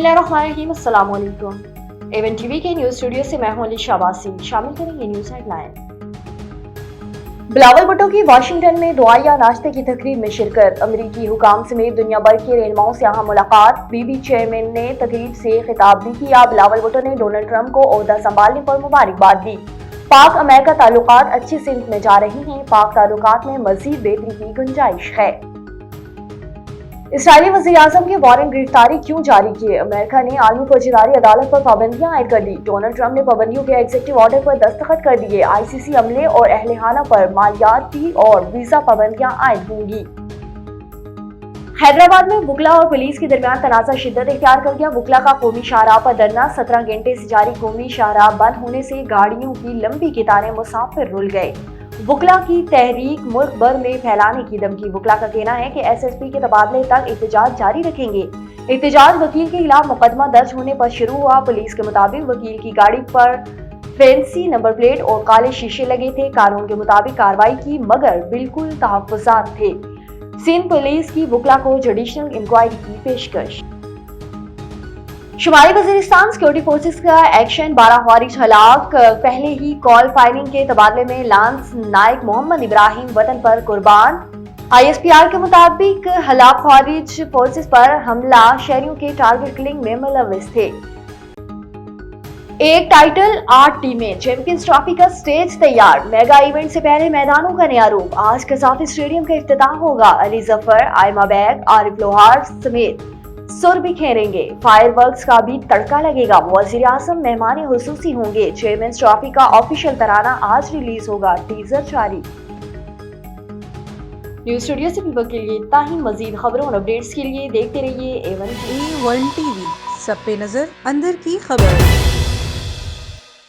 बिस्मिल्लाहिर्रहमानिर्रहीम, अस्सलाम वालेकुम। एवन टीवी के न्यूज स्टूडियो से मैं हूं अलीशा वासी। शामिल करेंगे न्यूज हेडलाइन। बिलावल भुट्टो की वाशिंगटन में दुआया नाश्ते की तकरीब में शिरकत। अमरीकी हुकाम समेत दुनिया भर के रहनुमाओं से अहम मुलाकात। बीबी चेयरमैन ने तकरीब से खिताब भी किया। बिलावल भुट्टो ने डोनाल्ड ट्रंप को ओहदा संभालने पर मुबारकबाद दी। पाक अमेरिका ताल्लुकात अच्छी सिमत में जा रही हैं। पाक ताल्लुकात में मजीद बेहतरी की गुंजाइश है। इसराइली वज़ीर-ए-आज़म के वारंट गिरफ्तारी क्यों जारी किए? अमेरिका ने आलमी फौजदारी अदालत पर पाबंदियां आयद कर दी। डोनाल्ड ट्रंप ने पाबंदियों के एग्जीक्यूटिव ऑर्डर पर दस्तखत कर दिए। आईसीसी अमले और अहलखाना पर मालियाती और वीजा पाबंदियां आयद होंगी। हैदराबाद में वुकला और पुलिस के दरमियान तनाज़ा शिद्दत इख्तियार कर गया। वुकला का कौमी शाहराह पर धरना। 17 घंटे से जारी कौमी शाहराह बंद होने से गाड़ियों की लंबी कतारें, मुसाफिर रुल गए। वुकला की तहरीक मुल्क भर में फैलाने की धमकी। वुकला का कहना है कि एसएसपी के तबादले तक एहतजाज जारी रखेंगे। एहतजाज वकील के खिलाफ मुकदमा दर्ज होने पर शुरू हुआ। पुलिस के मुताबिक वकील की गाड़ी पर फैंसी नंबर प्लेट और काले शीशे लगे थे। कानून के मुताबिक कार्रवाई की, मगर बिल्कुल तहफ्फुज़ात थे। सिंध पुलिस की वुकला को जुडिशल इंक्वायरी की पेशकश। शुमाली वजीरिस्तान सिक्योरिटी फोर्सेस का एक्शन, 12 खारिज हलाक। पहले ही कॉल फायरिंग के तबादले में लांस नायक मोहम्मद इब्राहिम वतन पर कुर्बान। आईएसपीआर के मुताबिक हलाक खारिज फोर्सेस पर हमला शहरियों के टारगेट किलिंग में मुलव्विस थे। एक टाइटल 8 टीमें, चैंपियंस ट्रॉफी का स्टेज तैयार। मेगा इवेंट से पहले मैदानों का नया रूप। आज कसाफी स्टेडियम का इफ्तिताह होगा। अली जफर, आयमा बैग, आरिफ लोहार समेत सुर बिखेरेंगे। फायरवर्क्स का भी तड़का लगेगा। वज़ीर-ए-आज़म मेहमान हुसूसी होंगे। चैंपियंस ट्रॉफी का ऑफिशियल तराना आज रिलीज होगा, टीजर जारी। न्यूज स्टूडियो से पीपल के लिए इतना ही। मजीद खबरों और अपडेट्स के लिए देखते रहिए A1 A1 TV, सब पे नजर, अंदर की खबर।